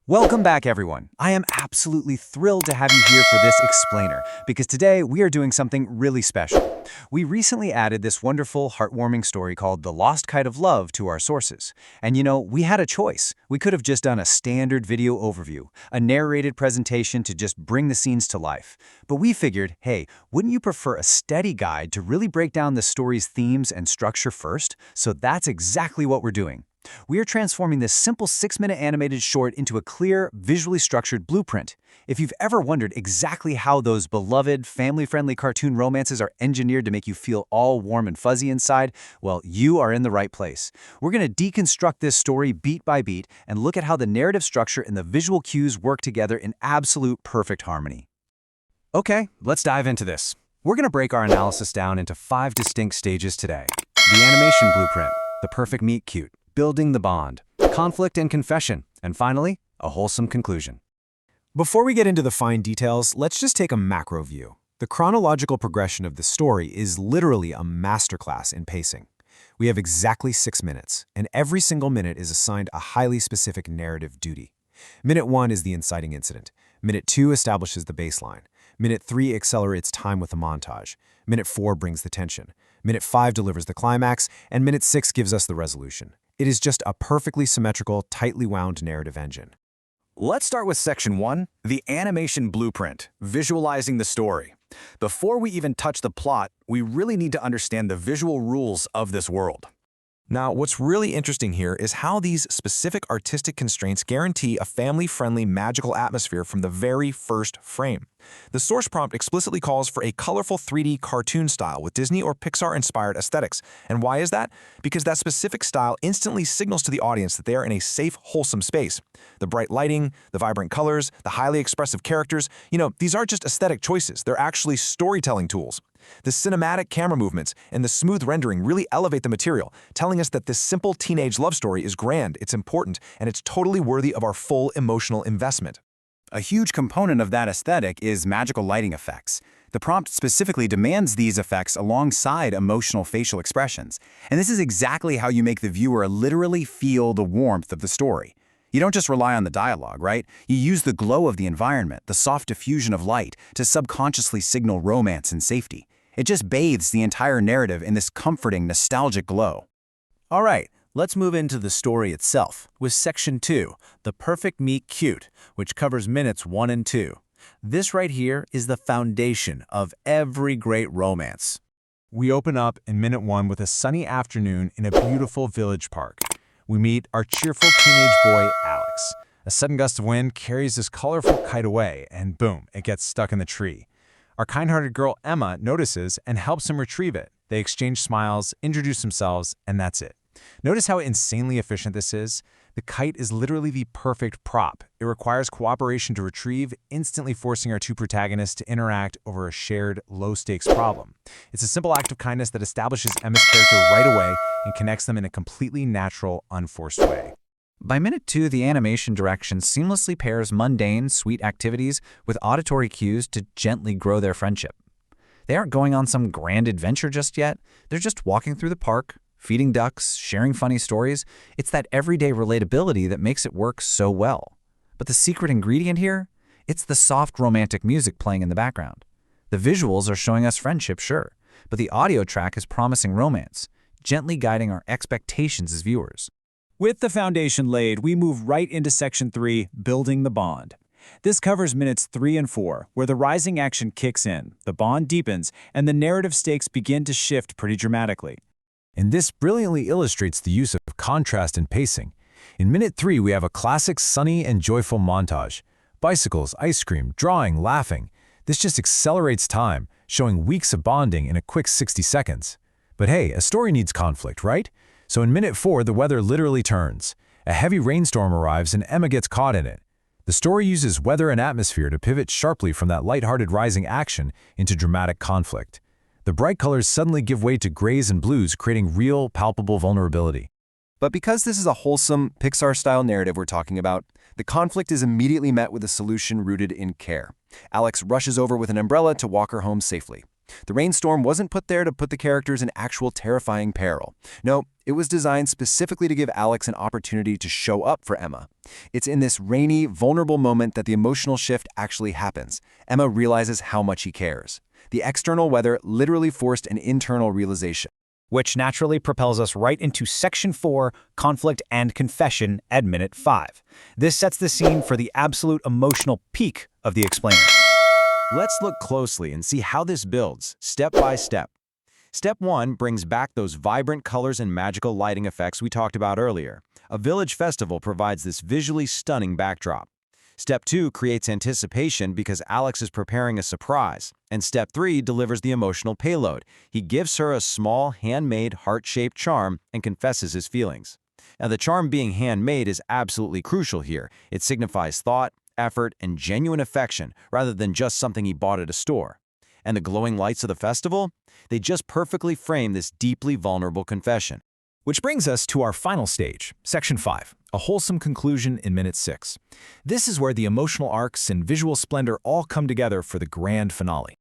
Welcome back, everyone. I am absolutely thrilled to have you here for this explainer, because today we are doing something really special. We recently added this wonderful, heartwarming story called The Lost Kite of Love to our sources. And we had a choice. We could have just done a standard video overview, a narrated presentation to just bring the scenes to life. But we figured, hey, wouldn't you prefer a steady guide to really break down the story's themes and structure first? So that's exactly what we're doing. We are transforming this simple 6-minute animated short into a clear, visually structured blueprint. If you've ever wondered exactly how those beloved, family-friendly cartoon romances are engineered to make you feel all warm and fuzzy inside, well, you are in the right place. We're going to deconstruct this story beat by beat and look at how the narrative structure and the visual cues work together in absolute perfect harmony. Okay, let's dive into this. We're going to break our analysis down into 5 distinct stages today. The animation blueprint, the perfect meet-cute, building the bond, conflict and confession, and finally, a wholesome conclusion. Before we get into the fine details, let's just take a macro view. The chronological progression of the story is literally a masterclass in pacing. We have exactly 6 minutes, and every single minute is assigned a highly specific narrative duty. Minute 1 is the inciting incident. Minute 2 establishes the baseline. Minute 3 accelerates time with a montage. Minute 4 brings the tension. Minute 5 delivers the climax, and Minute 6 gives us the resolution. It is just a perfectly symmetrical, tightly wound narrative engine. Let's start with Section 1, the animation blueprint, visualizing the story. Before we even touch the plot, we really need to understand the visual rules of this world. Now, what's really interesting here is how these specific artistic constraints guarantee a family-friendly magical atmosphere from the very first frame. The source prompt explicitly calls for a colorful 3D cartoon style with Disney or Pixar-inspired aesthetics. And why is that? Because that specific style instantly signals to the audience that they are in a safe, wholesome space. The bright lighting, the vibrant colors, the highly expressive characters, these aren't just aesthetic choices, they're actually storytelling tools. The cinematic camera movements and the smooth rendering really elevate the material, telling us that this simple teenage love story is grand, it's important, and it's totally worthy of our full emotional investment. A huge component of that aesthetic is magical lighting effects. The prompt specifically demands these effects alongside emotional facial expressions. And this is exactly how you make the viewer literally feel the warmth of the story. You don't just rely on the dialogue, right? You use the glow of the environment, the soft diffusion of light, to subconsciously signal romance and safety. It just bathes the entire narrative in this comforting, nostalgic glow. All right, let's move into the story itself with Section 2, the perfect meet-cute, which covers minutes 1 and 2. This right here is the foundation of every great romance. We open up in Minute 1 with a sunny afternoon in a beautiful village park. We meet our cheerful teenage boy, Alex. A sudden gust of wind carries this colorful kite away, and boom, it gets stuck in the tree. Our kind-hearted girl, Emma, notices and helps him retrieve it. They exchange smiles, introduce themselves, and that's it. Notice how insanely efficient this is? The kite is literally the perfect prop. It requires cooperation to retrieve, instantly forcing our two protagonists to interact over a shared, low-stakes problem. It's a simple act of kindness that establishes Emma's character right away and connects them in a completely natural, unforced way. By Minute 2, the animation direction seamlessly pairs mundane, sweet activities with auditory cues to gently grow their friendship. They aren't going on some grand adventure just yet. They're just walking through the park, feeding ducks, sharing funny stories. It's that everyday relatability that makes it work so well. But the secret ingredient here? It's the soft romantic music playing in the background. The visuals are showing us friendship, sure, but the audio track is promising romance, gently guiding our expectations as viewers. With the foundation laid, we move right into Section 3, Building the Bond. This covers minutes 3 and 4, where the rising action kicks in, the bond deepens, and the narrative stakes begin to shift pretty dramatically. And this brilliantly illustrates the use of contrast and pacing. In Minute 3, we have a classic sunny and joyful montage. Bicycles, ice cream, drawing, laughing. This just accelerates time, showing weeks of bonding in a quick 60 seconds. But hey, a story needs conflict, right? So in Minute 4, the weather literally turns. A heavy rainstorm arrives and Emma gets caught in it. The story uses weather and atmosphere to pivot sharply from that lighthearted rising action into dramatic conflict. The bright colors suddenly give way to grays and blues, creating real, palpable vulnerability. But because this is a wholesome, Pixar-style narrative we're talking about, the conflict is immediately met with a solution rooted in care. Alex rushes over with an umbrella to walk her home safely. The rainstorm wasn't put there to put the characters in actual terrifying peril. No, It was designed specifically to give Alex an opportunity to show up for Emma. It's in this rainy, vulnerable moment that the emotional shift actually happens. Emma realizes how much he cares. The external weather literally forced an internal realization. Which naturally propels us right into Section 4, Conflict and Confession at minute 5. This sets the scene for the absolute emotional peak of the explainer. Let's look closely and see how this builds, step by step. Step 1 brings back those vibrant colors and magical lighting effects we talked about earlier. A village festival provides this visually stunning backdrop. Step 2 creates anticipation because Alex is preparing a surprise. And Step 3 delivers the emotional payload. He gives her a small, handmade, heart-shaped charm and confesses his feelings. Now, the charm being handmade is absolutely crucial here. It signifies thought, effort, and genuine affection rather than just something he bought at a store. And the glowing lights of the festival? They just perfectly frame this deeply vulnerable confession. Which brings us to our final stage, Section 5, a wholesome conclusion in minute 6. This is where the emotional arcs and visual splendor all come together for the grand finale.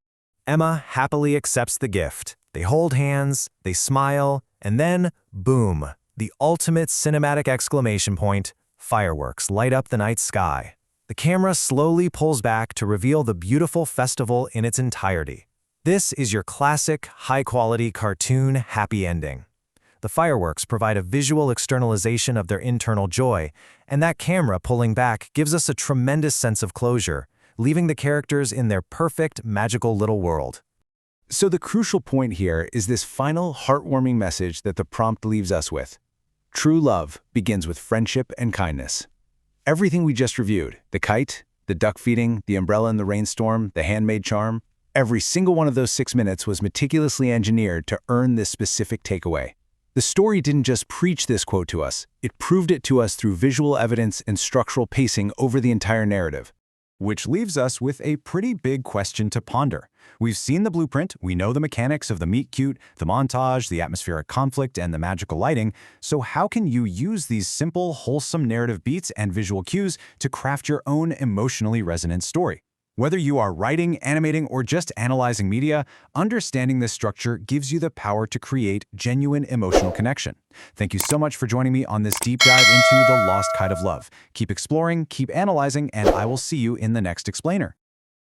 Emma happily accepts the gift. They hold hands, they smile, and then, boom, the ultimate cinematic exclamation point, fireworks light up the night sky. The camera slowly pulls back to reveal the beautiful festival in its entirety. This is your classic, high-quality cartoon happy ending. The fireworks provide a visual externalization of their internal joy, and that camera pulling back gives us a tremendous sense of closure, leaving the characters in their perfect, magical little world. So the crucial point here is this final heartwarming message that the prompt leaves us with. True love begins with friendship and kindness. Everything we just reviewed, the kite, the duck feeding, the umbrella in the rainstorm, the handmade charm, every single one of those 6 minutes was meticulously engineered to earn this specific takeaway. The story didn't just preach this quote to us, it proved it to us through visual evidence and structural pacing over the entire narrative. Which leaves us with a pretty big question to ponder. We've seen the blueprint, we know the mechanics of the meet-cute, the montage, the atmospheric conflict, and the magical lighting, so how can you use these simple, wholesome narrative beats and visual cues to craft your own emotionally resonant story? Whether you are writing, animating, or just analyzing media, understanding this structure gives you the power to create genuine emotional connection. Thank you so much for joining me on this deep dive into The Lost Kite of Love. Keep exploring, keep analyzing, and I will see you in the next explainer.